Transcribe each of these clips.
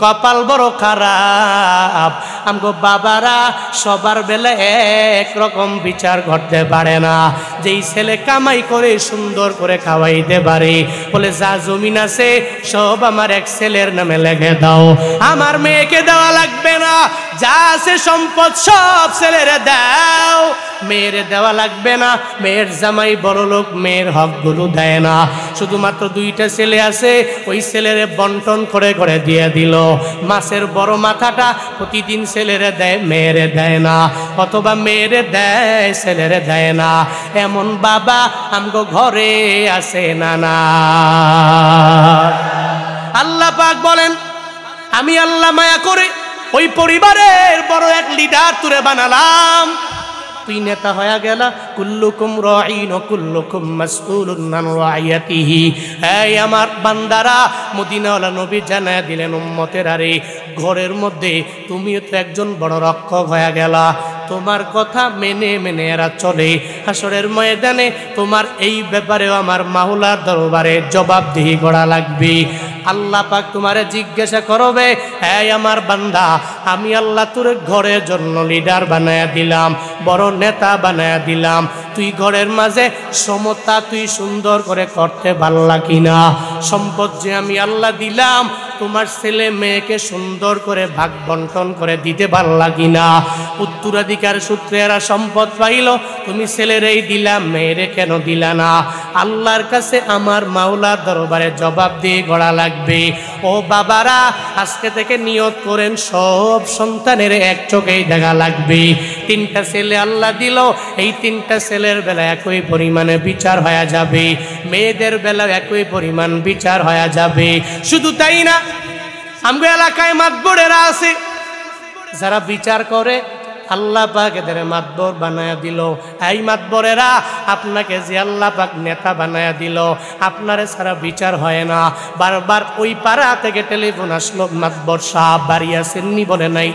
কপাল বড় খারাপ। আমগো বাবারা সবার বেলা এক রকম বিচার করতে পারে না। যেই ছেলে কামাই করে সুন্দর করে খাওয়াইতে পারে, বলে যা জমিন আছে সব আমার এক ছেলের নামে লিখে দাও, আমার মেয়েকে দেওয়া লাগবে না, যা আছে সম্পদ সব ছেলেরে দাও, মেয়েরে দেওয়া লাগবে না। মেয়ের জামাই বড় লোক, মেয়ের হকগুলো দেয় না। শুধুমাত্র দুইটা ছেলে আছে, ওই ছেলেরে বন্টন করে করে দিয়ে দিল। মাছের বড় মাথাটা প্রতিদিন ছেলেরে দেয়, মেয়েরে দেয় না, অথবা মেয়েরে দেয় ছেলেরে দেয় না। এমন বাবা আমগো ঘরে আছে না না? আল্লাহ পাক বলেন, আমি আল্লাহ মায়া করে ওই পরিবারের বড় এক লিডার তুরে বানালাম। তুই নেতা হয়ে গেলা, কুল্লুকুম রাঈন ওয়া কুল্লুকুম মাসউলুন আন রাইয়াতিহি। এই আমার বান্দারা, মদিনাওয়ালা নবী জানায়া দিলেন উম্মতের, আরে ঘরের মধ্যে তুমিও তো একজন বড় রক্ষক হয়ে গেলা, তোমার কথা মেনে মেনে এরা চলে। হাসরের ময়দানে তোমার এই ব্যাপারেও আমার মাওলার দরবারে জবাবদিহি করা লাগবে। আল্লাহ পাক তোমারে জিজ্ঞাসা করবে, এই আমার বান্দা, আমি আল্লাহ তোর ঘরের জন্য লিডার বানায়া দিলাম, বড় নেতা বানায়া দিলাম, তুই ঘরের মাঝে সমতা তুই সুন্দর করে করতে পারলা কিনা? সম্পদ যে আমি আল্লাহ দিলাম, তোমার ছেলে মেয়েকে সুন্দর করে ভাগ বন্টন করে দিতে পারলা কিনা? উত্তরাধিকার সূত্রে এরা সম্পদ পাইল, তুমি ছেলেরেই দিলা, মেয়েরে কেন দিলা না? আল্লাহর কাছে আমার মাওলার দরবারে জবাব দিয়ে গড়া লাগবে। ও বাবারা, আজকে থেকে নিয়ত করেন সব সন্তানের এক চোখেই দেখা লাগবে। তিনটা ছেলে আল্লাহ দিল, এই তিনটা ছেলের বেলা একই পরিমাণে বিচার হয়ে যাবে, মেয়েদের বেলা একই পরিমাণ বিচার হয়ে যাবে। শুধু তাই না, আমগো এলাকায় মাতবরেরা আছে যারা বিচার করে, আল্লাহ পাক এদের মাতবর বানায়া দিল। এই মাতবরেরা, আপনাকে যে আল্লাহ পাক নেতা বানায়া দিল, আপনারে সারা বিচার হয় না। বারবার ওই পাড়া থেকে টেলিফোন আসলো, মাতবর সাহেব বাড়ি আসেননি? বলে নাই।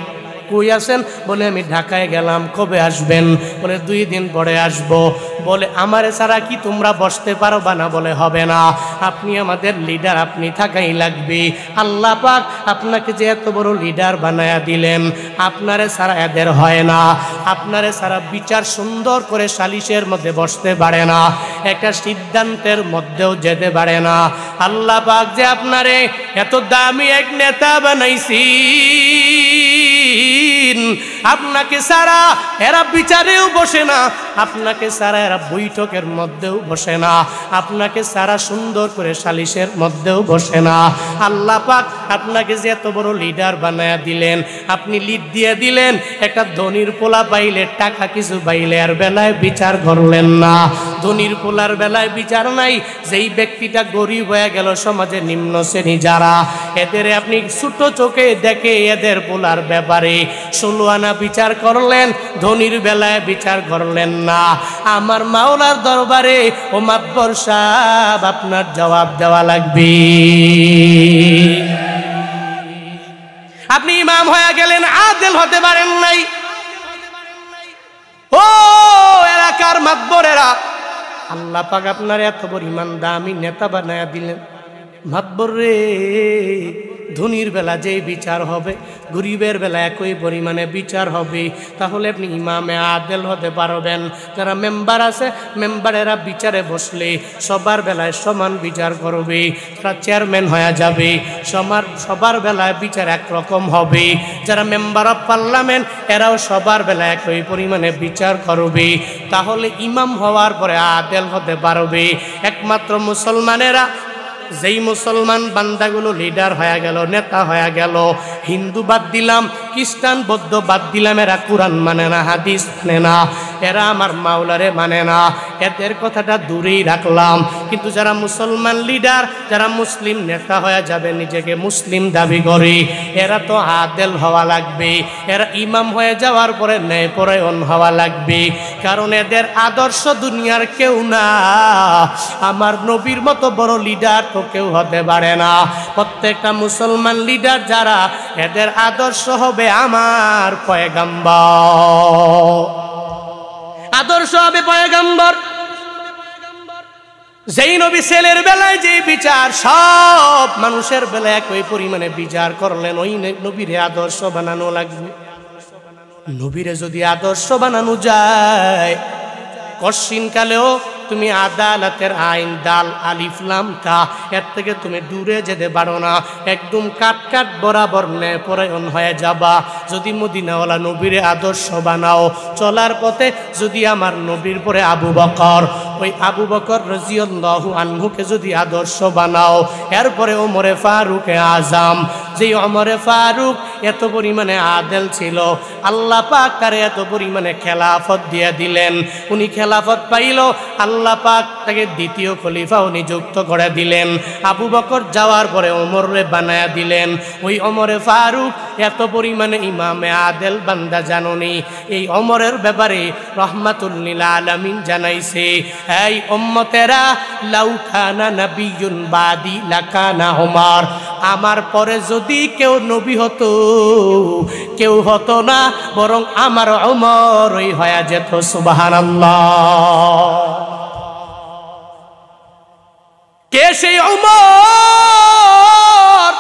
কই আছেন? বলে আমি ঢাকায় গেলাম। কবে আসবেন? বলে 2 দিন পরে আসবো। বলে আমারে ছাড়া কি তোমরা বসতে পারবা না? বলে হবে না, আপনি আমাদের লিডার, আপনি থাকাই লাগবে। আল্লাহ পাক আপনাকে যে এত বড় লিডার বানায়া দিলেন, আপনারে ছাড়া এদের হয় না, আপনারে ছাড়া বিচার সুন্দর করে সালিশের মধ্যে বসতে পারে না, একটা সিদ্ধান্তের মধ্যেও যেতে পারে না। আল্লাহ পাক যে আপনারে এত দামি এক নেতা বানাইছি, আপনাকে সারা এরা বিচারেও বসে না, আপনাকে সারা এরা বৈঠকের মধ্যেও বসে না, আপনাকে সারা সুন্দর করে সালিশের মধ্যেও বসে না। আল্লাহ পাক আপনাকে যে এত বড় লিডার বানায়া দিলেন, আপনি লিড দিয়ে দিলেন, একটা ধনির পোলা পাইলে, টাকা কিছু পাইলে আর বেলায় বিচার করলেন না। ধনির পোলার বেলায় বিচার নাই। যেই ব্যক্তিটা গরিব হয়ে গেল, সমাজে নিম্ন শ্রেণী যারা, এদের আপনি ছোট চোখে দেখে এদের পোলার ব্যাপারে 16 আনা বিচার করলেন, ধনির বেলায় বিচার করলেন না। আমার মাওলার দরবারে ও মাতবর সাহেব আপনার জবাব দেওয়া লাগবে। আপনি ইমাম হয়ে গেলেন, আদেল হতে পারেন নাই। ও এলাকার মাতবরেরা, আল্লাহ পাক আপনার এত পরিমাণ দামি নেতা বানায়া দিলেন। মাতবর রে, ধনির বেলা যেই বিচার হবে, গরিবের বেলা একই পরিমাণে বিচার হবে। তাহলে আপনি ইমামে আদেল হতে পারবেন। যারা মেম্বার আছে, মেম্বারেরা বিচারে বসলে সবার বেলায় সমান বিচার করবে। তারা চেয়ারম্যান হয়ে যাবে, সবার বেলায় বিচার একরকম হবে। যারা মেম্বার অফ পার্লামেন্ট, এরাও সবার বেলায় একই পরিমাণে বিচার করবে। তাহলে ইমাম হওয়ার পরে আদেল হতে পারবে। একমাত্র মুসলমানেরা, যেই মুসলমান বান্দাগুলো লিডার হয়ে গেল, নেতা হয়ে গেল, হিন্দু বাদ দিলাম, খ্রিস্টান বৌদ্ধ বাদ দিলাম, এরা কোরআন মানে না, হাদিস মানে না, এরা আমার মাওলারে মানে না, এদের কথাটা দূরেই রাখলাম। কিন্তু যারা মুসলমান লিডার, যারা মুসলিম নেতা হয়ে যাবে, নিজেকে মুসলিম দাবি করে, এরা তো আদেল হওয়া লাগবে। এরা ইমাম হয়ে যাওয়ার পরে ন্যায়পরায়ণ হওয়া লাগবে। কারণ এদের আদর্শ দুনিয়ার কেউ না, আমার নবীর মতো বড় লিডার তো কেউ হতে পারে না। প্রত্যেকটা মুসলমান লিডার যারা, এদের আদর্শ হবে আমার পয়গম্বর, আদর্শ হবে পয়গম্বর। যেই নবী ছেলের বেলায় যে বিচার সব মানুষের বেলায় একই পরিমাণে বিচার করলেন, ওই নবীরে আদর্শ বানানো লাগবে। নবীরে যদি আদর্শ বানানো যায়, কশিনকালেও তুমি আদালতের আইন দাল আলিফ লাম তা এর থেকে তুমি দূরে যেতে পারো না, একদম কাট কাট বরাবর ন্যায় পরায়ণ হয়ে যাবা। যদি মদিনাওয়ালা নবীরে আদর্শ বানাও, চলার পথে যদি আমার নবীর পরে আবু বকর, ওই আবু বকর রাদিয়াল্লাহু আনহুকে যদি আদর্শ বানাও, এরপরে ওমরে ফারুকে আজম, যেই ওমরে ফারুক এত পরিমাণে আদেল ছিল, আল্লাহ পাক তারে এত পরিমাণে খেলাফত দিয়ে দিলেন। উনি খেলাফত পাইল, আল্লাহ পাক তাকে দ্বিতীয় খলিফাও নিযুক্ত করে দিলেন। আবু বকর যাওয়ার পরে ওমরে বানায়া দিলেন। ওই ওমরে ফারুক এত পরিমাণে ইমামে আদেল বান্দা, জাননি এই ওমরের ব্যাপারে রহমাতুল লিল আলামিন জানাইছে, এই উম্মতেরা, লাউ কানা নাবিয়্যুন বাদি লাকানা ওমর, আমার পরে যদি কেউ নবী হতো, কেউ হতো না, বরং আমার ওমরই হয়ে যেত। সুবহানাল্লাহ। কে সেই ওমর?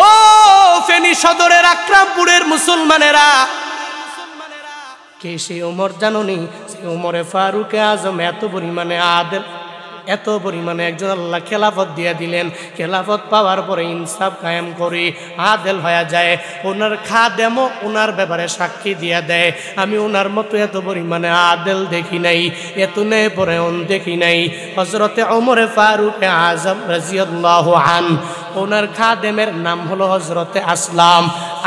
ও ফেনী সদরের আকরামপুরের মুসলমানেরা, কে সেই ওমর জানোনি? সে ওমরে ফারুকে আজম এত পরিমাণে আদেল, এত পরিমাণে একজন আল্লাহ খেলাফত দিয়ে দিলেন। খেলাফত পাওয়ার পরে ইনসাফ কায়েম করে আদেল হয়ে যায়। ওনার খাদেমও ওনার ব্যাপারে সাক্ষী দিয়ে দেয়, আমি ওনার মতো এত পরিমাণে আদেল দেখি নাই, এত ন্যায় পরায়ণ দেখি নাই। হযরতে ওমরে ফারুকে আজম রাদিয়াল্লাহু আনহু, ওনার খাদেমের নাম হলো হযরতে আসলাম।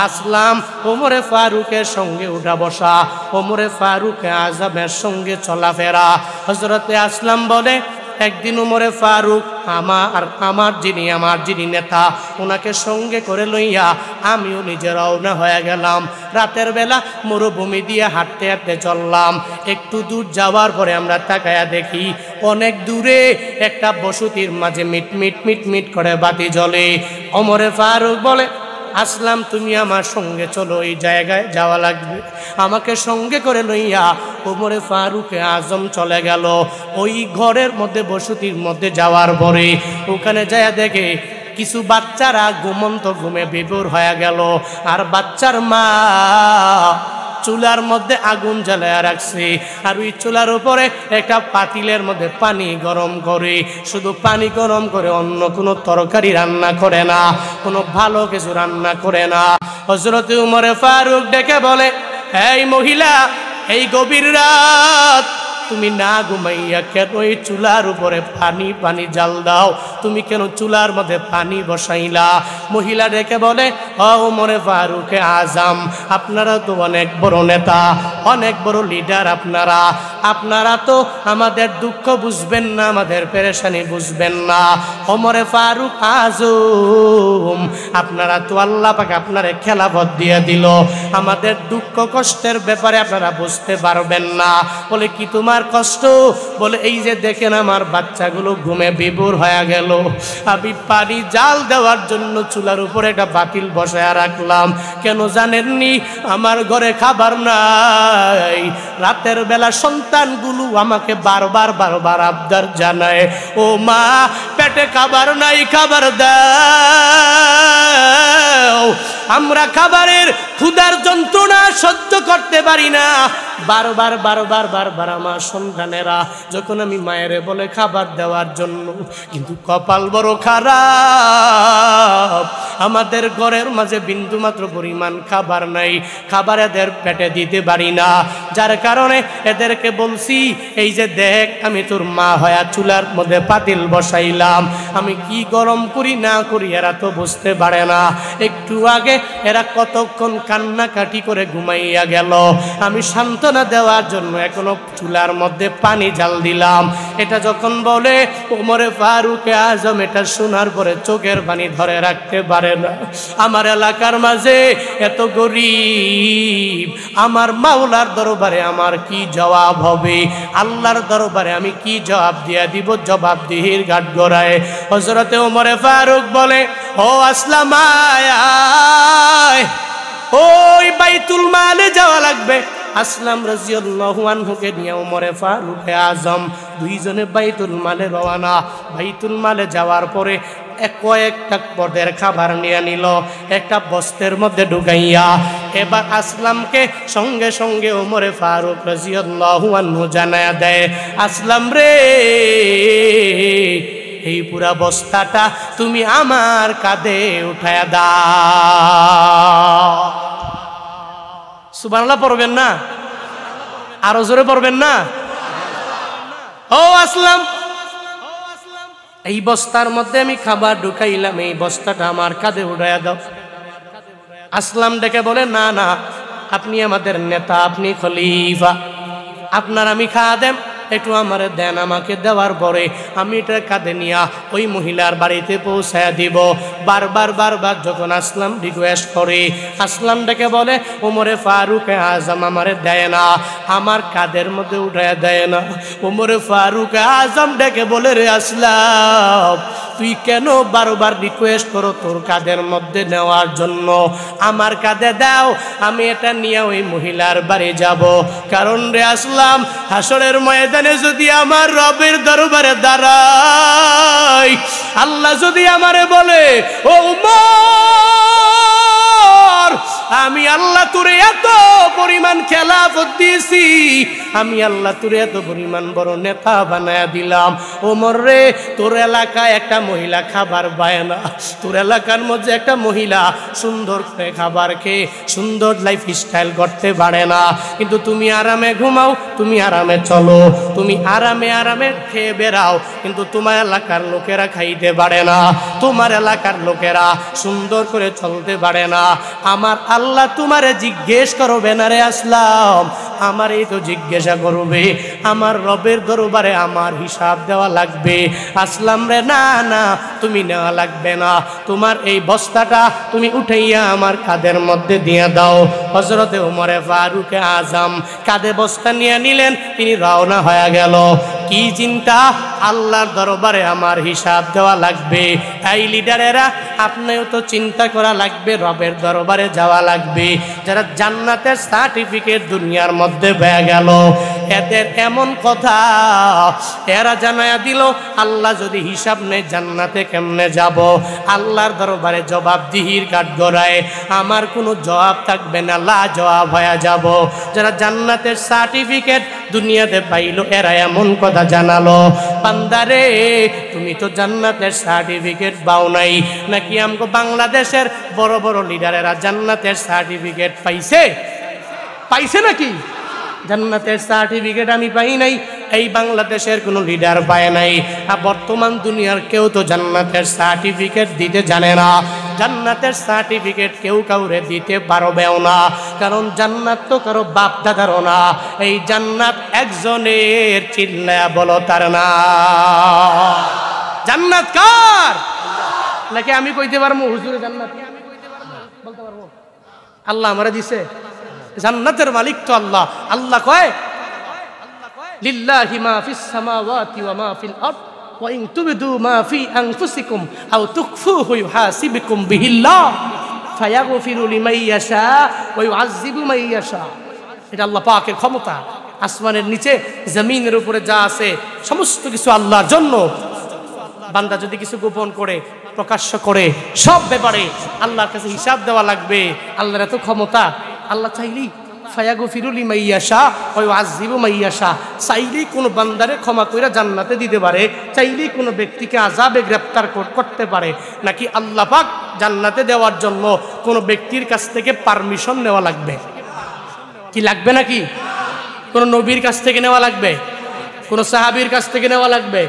আসলাম ওমরে ফারুকের সঙ্গে উঠা বসা, ওমরে ফারুকে আজমের সঙ্গে চলাফেরা। হযরতে আসলাম বলে, একদিন ওমরে ফারুক আমার যিনি নেতা, ওনাকে সঙ্গে করে লইয়া আমিও নিজে রওনা হয়ে গেলাম। রাতের বেলা মরুভূমি দিয়ে হাঁটতে হাঁটতে চললাম। একটু দূর যাওয়ার পরে আমরা তাকায়া দেখি, অনেক দূরে একটা বসতির মাঝে মিট মিট মিট মিট করে বাতি জ্বলে। ওমরে ফারুক বলে, আসলাম তুমি আমার সঙ্গে চলো, এই জায়গায় যাওয়া লাগবে। আমাকে সঙ্গে করে লইয়া ওমরে ফারুকে আজম চলে গেল। ওই ঘরের মধ্যে বসতির মধ্যে যাওয়ার পরে ওখানে যায় দেখে কিছু বাচ্চারা ঘুমন্ত ঘুমে বিভোর হয়ে গেল, আর বাচ্চার মা চুলার মধ্যে আগুন জ্বালায়া রাখছে, আর ওই চুলার উপরে একটা পাতিলের মধ্যে পানি গরম করে, শুধু পানি গরম করে, অন্য কোনো তরকারি রান্না করে না, কোনো ভালো কিছু রান্না করে না। হযরত ওমরে ফারুক ডেকে বলে, এই মহিলা, এই গভীর রাত তুমি না ঘুমাইয়া কেন এই চুলার উপরে পানি জাল দাও? তুমি কেন চুলার মধ্যে পানি বসাইলা? মহিলা ডেকে বলে, ওমরে ফারুকে আজম, আপনারা তো অনেক বড় নেতা, অনেক বড় লিডার, আপনারা তো আমাদের দুঃখ বুঝবেন না, আমাদের পেরেশানি বুঝবেন না। ওমরে ফারুক আজম, আপনারা তো আল্লাহ পাক আপনারে খেলাফত দিয়ে দিল, আমাদের দুঃখ কষ্টের ব্যাপারে আপনারা বুঝতে পারবেন না। বলে, কি তোমার কষ্ট? বলে, এই যে দেখেন আমার বাচ্চাগুলো ঘুমে বিভোর হয়ে গেল, আমি পানি জাল দেওয়ার জন্য চুলার উপরে একটা বাতিল বসায় রাখলাম। কেন জানেননি? আমার ঘরে খাবার নাই। রাতের বেলা সন্তানগুলো আমাকে বারবার আবদার জানায়, ও মা, পেটে খাবার নাই, খাবার দাও। আমরা খাবারের ক্ষুধার যন্ত্রণা সহ্য করতে পারি না। বারবার আমার সন্তানেরা যখন আমি মায়েরে বলে খাবার দেওয়ার জন্য, কিন্তু কপাল বড় খারাপ, আমাদের ঘরের মাঝে বিন্দু মাত্র পরিমাণ খাবার নাই, খাবার এদের পেটে দিতে পারি না। যার কারণে এদেরকে বলছি, এই যে দেখ, আমি তোর মা হয়া চুলার মধ্যে পাতিল বসাইলাম, আমি কি গরম করি না করি এরা তো বুঝতে পারে না। একটু আগে এরা কতক্ষণ কান্নাকাটি করে ঘুমাইয়া গেল, আমি সান্ত্বনা দেওয়ার জন্য এখনো চুলার মধ্যে পানি জাল দিলাম। এটা যখন বলে, ওমরে ফারুকে আজম এটা শোনার পরে চোখের পানি ধরে রাখতে পারে না। আমার এলাকার মাঝে এত গরিব, আমার মাওলার দরবারে আমার কি জবাব হবে? আল্লাহর দরবারে আমি কি জবাব দিয়া দিব? জবাবদিহির ঘাট গড়ায় হযরতে ওমরে ফারুক বলে, ও আসলাম, আয়, ওই বাইতুল মালে যাওয়া লাগবে, আসলাম রাদিয়াল্লাহু আনহুকে নিয়ে ওমরে ফারুক আজম দুইজনে বাইতুল মালে রওনা। বাইতুল মালে যাওয়ার পরে কয়েকটা পদের খাবার নিয়ে নিল, একটা বস্তার মধ্যে ঢুকাইয়া এবার আসলামকে সঙ্গে সঙ্গে ওমরে ফারুক রাদিয়াল্লাহু আনহু জানায়া দেয়, আসলাম রে, এই পুরা বস্তাটা তুমি আমার কাঁধে উঠায়া দাও। সুবহানাল্লাহ পড়বেন না? আরো জোরে পড়বেন না? ও আসলাম, এই বস্তার মধ্যে আমি খাবার ঢুকাইলাম, এই বস্তাটা আমার কাঁধে উঠায়া দাও। আসলাম ডেকে বলে, না না, আপনি আমাদের নেতা, আপনি খলিফা, আপনার আমি খাদেম, একটু আমারে দেন। আমাকে দেওয়ার পরে আমি এটা কাঁধে নিয়া ওই মহিলার বাড়িতে পৌঁছায় দিব। বারবার বারবার যখন আসলাম রিকোয়েস্ট করে, আসলাম ডেকে বলে, ওমরে ফারুক আজম আমারে দেয় না, আমার কাঁধের মধ্যে উঠায় দেয় না। ওমরে ফারুক আজম ডেকে বলে, রে আসলাম, তুই কেন বারবার রিকোয়েস্ট করো তোর কাঁধের মধ্যে নেওয়ার জন্য? আমার কাঁধে দাও, আমি এটা নিয়ে ওই মহিলার বাড়ি যাব। কারণ রে আসলাম, হাসরের ময়দানে যদি আমার রবের দরবারে দাঁড়াই, আল্লাহ যদি আমারে বলে, ও উমর, আমি আল্লাহ তোরে এত পরিমাণ খেলাফত দিয়েছি, আমি আল্লাহ তোরে এত পরিমাণ বড় নেতা বানায়া দিলাম, ওমর রে, তোর এলাকায় একটা মহিলা খাবার পায় না, তোর এলাকার মধ্যে একটা মহিলা সুন্দর করে খাবার খেয়ে সুন্দর লাইফ স্টাইল করতে পারে না, কিন্তু তুমি আরামে ঘুমাও, তুমি আরামে চলো, তুমি আরামে আরামে খেয়ে বেড়াও, কিন্তু তোমার এলাকার লোকেরা খাইতে পারে না, তোমার এলাকার লোকেরা সুন্দর করে চলতে পারে না। আমার আল্লাহ তোমারে জিজ্ঞেস করবে না রে আসলাম, আমার এই তো জিজ্ঞাসা করবে, আমার রবের দরবারে আমার হিসাব দেওয়া লাগবে। আসলাম রে, না না, তুমি নেওয়া লাগবে না, তোমার এই বস্তাটা তুমি উঠাইয়া আমার কাঁধের মধ্যে দিয়ে দাও। হযরতে ওমরে ফারুক আজম কাঁধে বস্তা নিয়ে নিলেন, তিনি রওনা হয়ে গেল। কি চিন্তা, আল্লাহর দরবারে আমার হিসাব দেওয়া লাগবে। এই লিডারেরা, আপনিও তো চিন্তা করা লাগবে, রবের দরবারে যাওয়া লাগবে। যারা জান্নাতের সার্টিফিকেট দুনিয়ার মধ্যে পেয়ে গেল, এদের এমন কথা এরা জানায়া দিল, আল্লাহ যদি হিসাব নেই জান্নাতে কেমনে যাব? আল্লাহর দরবারে জবাবদিহির কাঠ গড়ায় আমার কোনো জবাব থাকবে না, লা জবাব হয়ে যাব। যারা জান্নাতের সার্টিফিকেট দুনিয়াতে পাইলো, এরা এমন কথা জানালো, বান্দারে, তুমি তো জান্নাতের সার্টিফিকেট পাও নাই, নাকি আমগো বাংলাদেশের বড় বড় লিডারেরা জান্নাতের সার্টিফিকেট পাইছে? পাইছে নাকি? জান্নাতের সার্টিফিকেট আমি পাই নাই, এই বাংলাদেশের কোনো লিডার পায় নাই, আর বর্তমান দুনিয়ার কেউ তো জান্নাতের সার্টিফিকেট দিতে জানে না। জান্নাতের সার্টিফিকেট কেউ কাউরে দিতে পারবেও না, কারণ জান্নাত তো কারো বাপ দাদারও না, এই জান্নাত একজনের, চিল্লায়া বলো তার না। জান্নাত কার? নাকি আমি কইতে পারবো হুজুরে জান্নাত? বলতে পারবো? আল্লাহ আমারে দিছে, জান্নাতের মালিক তো আল্লাহ। আল্লাহ কয়, লিল্লাহি মা ফিস সামাওয়াতি ওয়া মা ফিল আরদ ওয়া ইন তুবদু মা ফি আনফুসিকুম আও তুখফুহু ইউহাসিবুকুম বিহিল্লাহ ফায়াগফিরু লিমান ইয়াশা ওয়া ইউআযযিবু মান ইয়াশা। এটা আল্লাহ পাকের ক্ষমতা। আসমানের নিচে জমিনের উপরে যা আছে সমস্ত কিছু আল্লাহর জন্য। বান্দা যদি কিছু গোপন করে, প্রকাশ্য করে, সব ব্যাপারে আল্লাহর কাছে হিসাব দেওয়া লাগবে। আল্লাহর এত ক্ষমতা, আল্লাহ চাইলেই ফায়াগফিরু লিমান ইয়াশা ওয়া ইউআযযিবু মান ইয়াশা, চাইলেই কোনো বান্দারে ক্ষমা কইরা জান্নাতে দিতে পারে, চাইলেই কোনো ব্যক্তিকে আযাবে গ্রেফতার করতে পারে। নাকি আল্লাহ পাক জান্নাতে দেওয়ার জন্য কোনো ব্যক্তির কাছ থেকে পারমিশন নেওয়া লাগবে? কি লাগবে? নাকি কোনো নবীর কাছ থেকে নেওয়া লাগবে? কোনো সাহাবীর কাছ থেকে নেওয়া লাগবে?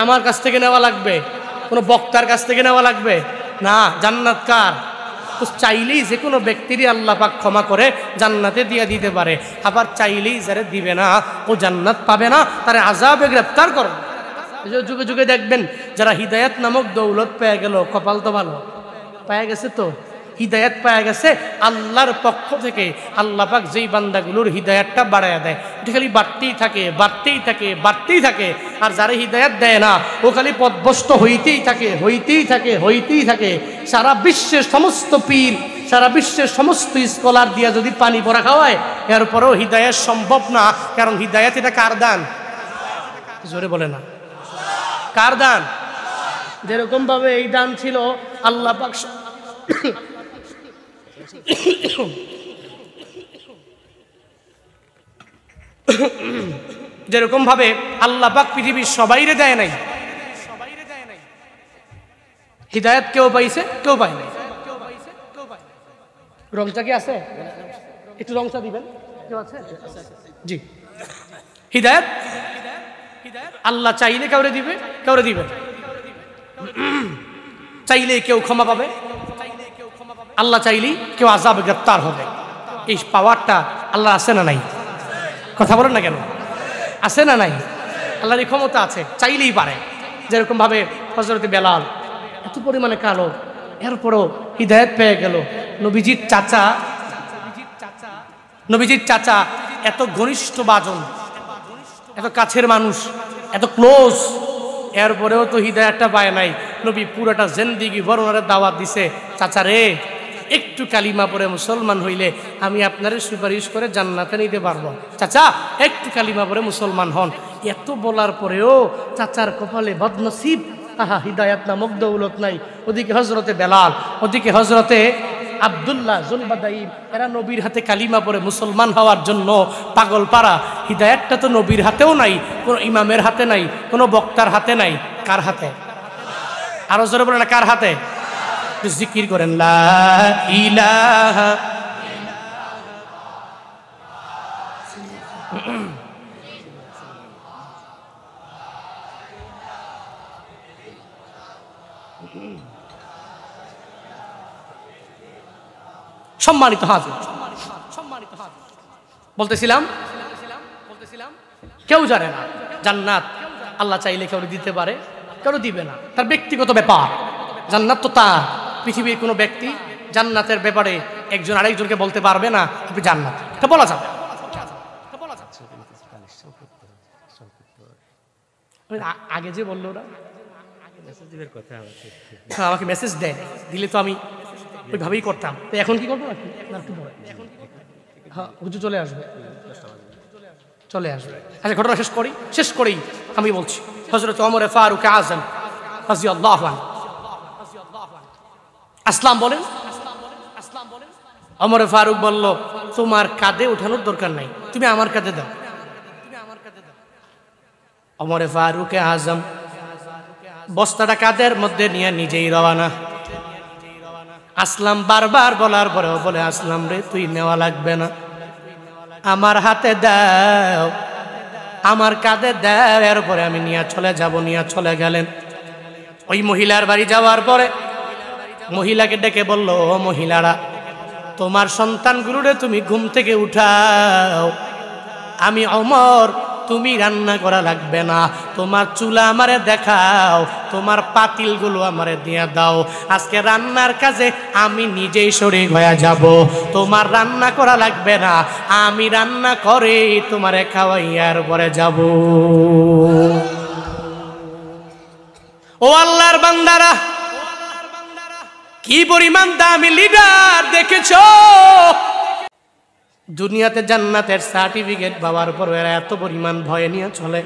আমার কাছ থেকে নেওয়া লাগবে? কোনো বক্তার কাছ থেকে নেওয়া লাগবে? না, জান্নাত কার? তো চাইলেই যে কোনো ব্যক্তিরই আল্লাহ পাক ক্ষমা করে জান্নাতে দিয়ে দিতে পারে, আবার চাইলেই যারা দিবে না ও জান্নাত পাবে না, তারা আযাবে গ্রেফতার করবে। যুগে যুগে দেখবেন যারা হিদায়াত নামক দৌলত পেয়ে গেল, কপাল তো ভালো, পেয়ে গেছে তো হিদায়াত পাওয়া গেছে আল্লাহর পক্ষ থেকে। আল্লাহ পাক যেই বান্দাগুলোর হিদায়াতটা বাড়ায়া দেয়, এটা খালি বাড়তেই থাকে, বাড়তেই থাকে, বাড়তেই থাকে। আর যারা হিদায়াত দেয় না, ও খালি পথভ্রষ্ট হইতেই থাকে, হইতেই থাকে, হইতেই থাকে। সারা বিশ্বের সমস্ত পীর সারা বিশ্বের সমস্ত স্কলার দিয়া যদি পানি পড়া খাওয়ায়, এরপরেও হিদায়াত সম্ভব না। কারণ হিদায়াত এটা কার দান? জোরে বলে না, কার দান? যেরকম ভাবে এই দান ছিল আল্লাহ পাক, যেরকম ভাবে আল্লাহ পাক পৃথিবীর সবাইরে দেয় নাই। হিদায়াত কেউ পাইছে, কেউ পায় নাই। রংচা কি আছে? একটু রংচা দিবেন, কেউ আছে? জি। হিদায়াত আল্লাহ চাইলে কাউরে দিবে, কাউরে দিবে। চাইলে কেউ ক্ষমা পাবে, আল্লাহ চাইলেই কেউ আযাবে গ্রেফতার হবে। এই পাওয়ারটা আল্লাহ আছে না নাই? কথা বলেন না কেন? আছে না নাই? আল্লাহর এই ক্ষমতা আছে, চাইলেই পারে। যেরকম ভাবে হযরত বেলাল এত পরিমাণে কালো, এরপরও হিদায়াত পেয়ে গেল। নবীজির চাচা এত ঘনিষ্ঠ বাজন, এত কাছের মানুষ, এত ক্লোজ, এরপরেও তো হিদায়াতটা পায় নাই। নবী পুরোটা জিন্দেগি বর্ণনার দাওয়াত দিছে, চাচা রে একটু কালিমা পড়ে মুসলমান হইলে আমি আপনারে সুপারিশ করে জান্নাতে নিতে পারবো। চাচা একটু কালিমা পড়ে মুসলমান হন। এত বলার পরেও চাচার কপালে বদনসিব, আহা হিদায়াত নামক দৌলত নাই। ওদিকে হযরতে বেলাল, ওদিকে হযরতে আব্দুল্লাহ জুলবাদাইব, এরা নবীর হাতে কালিমা পড়ে মুসলমান হওয়ার জন্য পাগল পারা। হিদায়াতটা তো নবীর হাতেও নাই, কোনো ইমামের হাতে নাই, কোনো বক্তার হাতে নাই। কার হাতে? আরো জোরে বলেন না, কার হাতে? জিকির করেন লা ইলাহা। সম্মানিত হাজির, বলতেছিলাম কেউ জানে না জান্নাত আল্লাহ চাইলে কেউ দিতে পারে, কেউ দিবে না, তার ব্যক্তিগত ব্যাপার। জান্নাত তো তার, পৃথিবীর কোনো ব্যক্তি জান্নাতের ব্যাপারে একজন আরেকজনকে বলতে পারবে না আপনি জান্নাত, এটা বলা যাবে। আগে যে বললো ওরা আমাকে মেসেজ দেয়, দিলে তো আমি ওইভাবেই করতাম। তো এখন কি করবো? হ্যাঁ হুজুর চলে আসবে, চলে আসবে। আচ্ছা ঘটনা শেষ করেই আমি বলছি, হযরত ওমর ফারুক আযম রাদিয়াল্লাহু আনহু আসলাম বলেন। ওমর ফারুক বলল, তোমার কাঁধে ওঠানোর দরকার নাই, তুমি আমার কাঁধে দাও। ওমর ফারুক আযম বস্তাটা কাঁধের মধ্যে নিয়ে নিজেই রওনা। আসলাম বারবার বলার পরেও বলে, আসলাম রে তুই নেওয়া লাগবে না, আমার হাতে দাও, আমার কাঁধে দাও, এরপরে আমি নিয়ে চলে যাব। নিয়ে চলে গেলেন। ওই মহিলার বাড়ি যাওয়ার পরে মহিলাকে ডেকে বলল, ও মহিলারা, তোমার সন্তানগুলোরে তুমি ঘুম থেকে উঠাও, আমি ওমর, তুমি রান্না করা লাগবে না, তোমার চুলা আমারে দেখাও, তোমার পাতিলগুলো আমারে দিয়ে দাও, আজকে রান্নার কাজে আমি নিজেই শরীক হয়ে যাব, তোমার রান্না করা লাগবে না, আমি রান্না করে তোমারে খাওয়াইয়ার পরে যাব। ও আল্লাহর বান্দারা, কি পরিমাণ দামি লিডার দেখেছো? দুনিয়াতে জান্নাতের সার্টিফিকেট পাওয়ার পর এরা এত পরিমাণ ভয় নিয়ে চলে।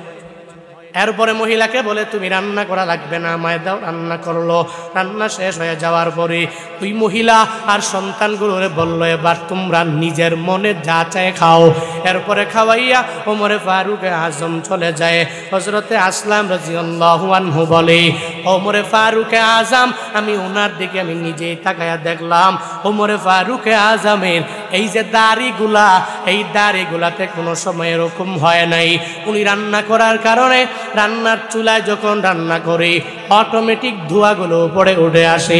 এরপরে মহিলাকে বলে, তুমি রান্না করা লাগবে না, আমায় দাও। রান্না করলো। রান্না শেষ হয়ে যাওয়ার পরে ওই মহিলা আর সন্তানগুলোরে বললো, এবার তোমরা নিজের মনে যা চায় খাও। এরপরে খাওয়াইয়া ওমরে ফারুক আজম চলে যায়। হযরতে আসলাম রাদিয়াল্লাহু আনহু বলে, ওমরে ফারুক আজম, আমি ওনার দিকে আমি নিজেই তাকায়া দেখলাম, ওমরে ফারুক আজমের এই যে দাড়িগুলা, এই দাড়িগুলাতে কোনো সময় এরকম হয় নাই। উনি রান্না করার কারণে রান্নার চুলায় যখন রান্না করে অটোমেটিক ধোঁয়াগুলো উপরে উঠে আসে।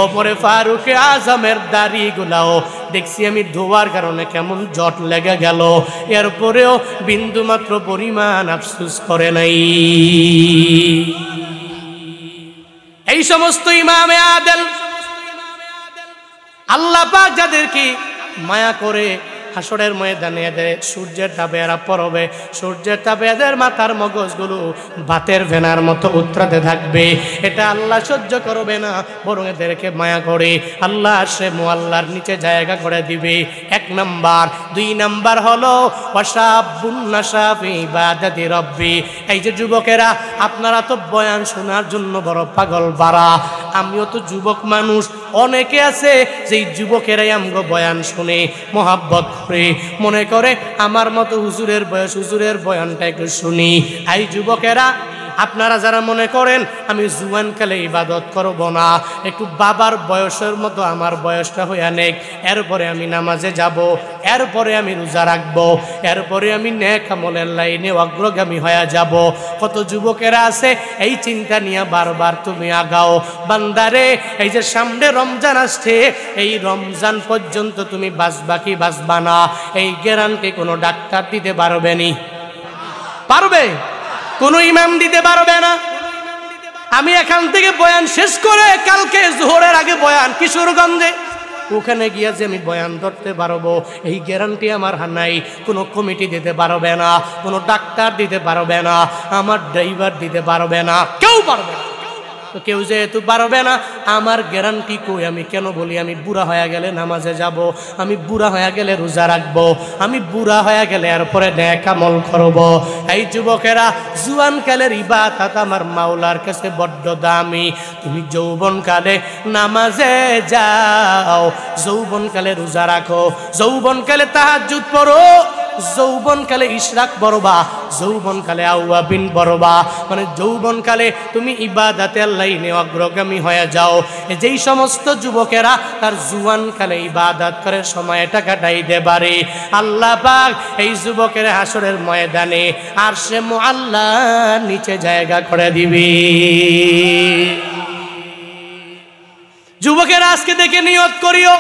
ওপরে ফারুক আজমের দাড়িগুলাও দেখছি আমি ধোয়ার কারণে কেমন জট লেগে গেল, এরপরেও বিন্দু মাত্র পরিমাণ আফসোস করে নাই। এই সমস্ত ইমামে আদেল আল্লাহ পাক যাদেরকে মায়া করে হাসরের ময়দানে এদের সূর্যের তাপে এরা পড়বে, সূর্যের তাপে এদের মাথার মগজগুলো ভাতের ভেনার মতো উত্রাতে থাকবে। এটা আল্লাহ সহ্য করবে না, বরং এদেরকে মায়া করে আল্লাহ সে মুআল্লার নিচে জায়গা করে দিবে। 1 নাম্বার। 2 নাম্বার হলো ওয়াশাবুন নাশা ফি ইবাদাতি রাব্বি। এই যে যুবকেরা, আপনারা তো বয়ান শোনার জন্য বড় পাগল বাড়া, আমিও তো যুবক মানুষ। অনেকে আছে যেই যুবকেরাই আমগো বয়ান শুনে মোহাব্বত করে, মনে করে আমার মতো হুজুরের বয়স, হুজুরের বয়ানটা একটু শুনি। এই যুবকেরা, আপনারা যারা মনে করেন আমি জুয়ানকালে ইবাদত করব না, একটু বাবার বয়সের মতো আমার বয়সটা হইয়া নেক, এরপরে আমি নামাজে যাব, এরপরে আমি রোজা রাখবো, এরপরে আমি নেক আমলের লাইনে অগ্রগামী হয়ে যাব। কত যুবকেরা আছে এই চিন্তা নিয়ে বারবার তুমি আগাও। বান্দারে, এই যে সামনে রমজান আসছে, এই রমজান পর্যন্ত তুমি বাঁচবা কি বাঁচবা না, এই গ্যারান্টি কোনো ডাক্তার দিতে পারবে নি? পারবে? কোনো ইমাম দিতে পারবে না। আমি এখান থেকে বয়ান শেষ করে কালকে জোহরের আগে বয়ান কিশোরগঞ্জে, ওখানে গিয়া যে আমি বয়ান ধরতে পারবো এই গ্যারান্টি আমার নাই। কোনো কমিটি দিতে পারবে না, কোনো ডাক্তার দিতে পারবে না, আমার ড্রাইভার দিতে পারবে না, কেউ পারবে না। তো কেউ যেহেতু পারবে না, আমার গ্যারান্টি কই? আমি কেন বলি আমি বুড়া হয়ে গেলে নামাজে যাব, আমি বুড়া হয়ে গেলে রোজা রাখবো, আমি বুড়া হয়ে গেলে এরপরে নেক আমল করব। এই যুবকেরা, জুয়ানকালের ইবাদত আমার মাওলার কাছে বড্ড দামি। তুমি যৌবনকালে নামাজে যাও, যৌবনকালে রোজা রাখো, যৌবনকালে তাহাজ্জুদ পড়ো, যৌবনকালে ইশরাক পড়বা, যৌবনকালে আওয়াবিন পড়বা, মানে যৌবনকালে তুমি ইবাদতে লাইনে অগ্রগামী হয়ে যাও। যেই সমস্ত যুবকেরা তার জুয়ানকালে ইবাদত করে সময়টা কাটাইতে পারে, আল্লাহ পাক এই যুবকের হাসরের ময়দানে আর সে মুআল্লা নিচে জায়গা করে দিবে। যুবকেরা আজকে দেখে নিয়ত করিও,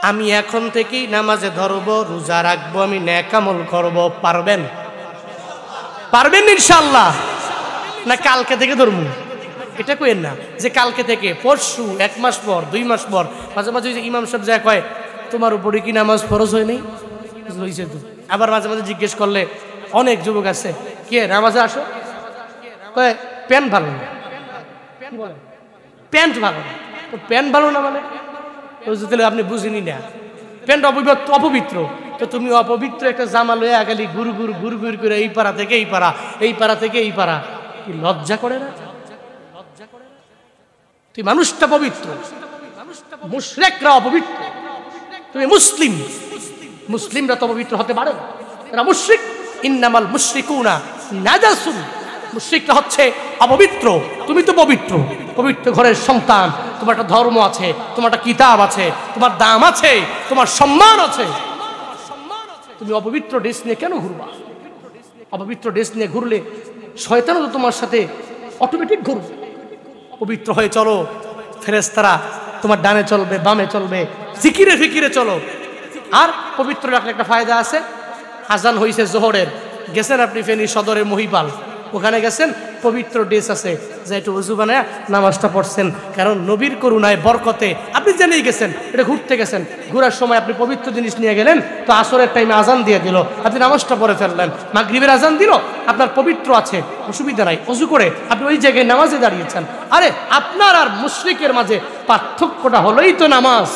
আমি এখন থেকেই নামাজে ধরবো, রোজা রাখবো, আমি নেক আমল করব। পারবেন? পারবেন ইনশাআল্লাহ? না কালকে থেকে ধরবো? এটা কইেন না যে কালকে থেকে, পরশু, 1 মাস পর, 2 মাস পর। মাঝে মাঝে যে ইমাম সাহেব যা কয় তোমার উপরে কি নামাজ ফরজ হয় নাই? হয়েছে তো। আবার মাঝে মাঝে জিজ্ঞেস করলে অনেক যুবক আছে, কে নামাজে আসো? কয় প্যান্ট ভালো না। প্যান্ট ভালো না? তো প্যান্ট ভালো না মানে তাহলে আপনি বুঝিনি না, প্যান্ট অপবিত্র। তো তুমি অপবিত্র একটা জামা লয়ে আগালি গুরু গুরু গুরু গুরু করে এই পাড়া থেকে এই পাড়া, এই পাড়া থেকে এই পাড়া, কি লজ্জা করে না? তুই মানুষটা পবিত্র, মুশরিকরা অপবিত্র, তুমি মুসলিম, মুসলিমরা তো পবিত্র হতে পারে না, এরা মুশরিক। ইন্নামাল মুশরিকুনা নাজাসুন, মুশরিকরা হচ্ছে অপবিত্র, তুমি তো পবিত্র, পবিত্র ঘরের সন্তান, তোমার একটা ধর্ম আছে, তোমার একটা কিতাব আছে, তোমার দাম আছে, তোমার সম্মান আছে। তুমি অপবিত্র ড্রেস নিয়ে কেন ঘুরবা? অপবিত্র ড্রেস নিয়ে ঘুরলে শয়তানও তো তোমার সাথে অটোমেটিক ঘুরবে। পবিত্র হয়ে চলো, ফেরেশতারা তোমার ডানে চলবে, বামে চলবে, জিকিরে ফিকিরে চলো। আর পবিত্র রাখলে একটা ফায়দা আছে, আজান হয়েছে জোহরের, গেছেন আপনি ফেনী সদরের মহিপাল, ওখানে গেছেন, পবিত্র ড্রেস আছে, যে একটু ওযু বানায় নামাজটা পড়ছেন, কারণ নবীর করুণায় বরকতে আপনি জেনেই গেছেন, এটা ঘুরতে গেছেন, ঘোরার সময় আপনি পবিত্র জিনিস নিয়ে গেলেন, তো আসরের টাইমে আজান দিয়ে দিল, আপনি নামাজটা পড়ে ফেললেন, মাগরিবের আজান দিল, আপনার পবিত্র আছে, অসুবিধা নাই, ওযু করে আপনি ওই জায়গায় নামাজে দাঁড়িয়েছেন। আরে আপনার আর মুশরিকের মাঝে পার্থক্যটা হলোই তো নামাজ।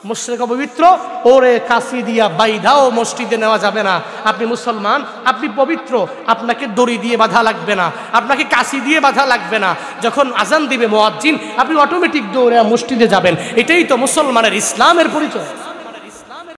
মুশরিক পবিত্র, ওরে কাশি দিয়া বাইধাও মসজিদে নেওয়া যাবে না। আপনি মুসলমান, আপনি পবিত্র, আপনাকে দড়ি দিয়ে বাঁধা লাগবে না, আপনাকে কাশি দিয়ে বাঁধা লাগবে না। যখন আজান দিবে মুয়াজ্জিন, আপনি অটোমেটিক দৌড়ে মসজিদে যাবেন। এটাই তো মুসলমানের ইসলামের পরিচয়।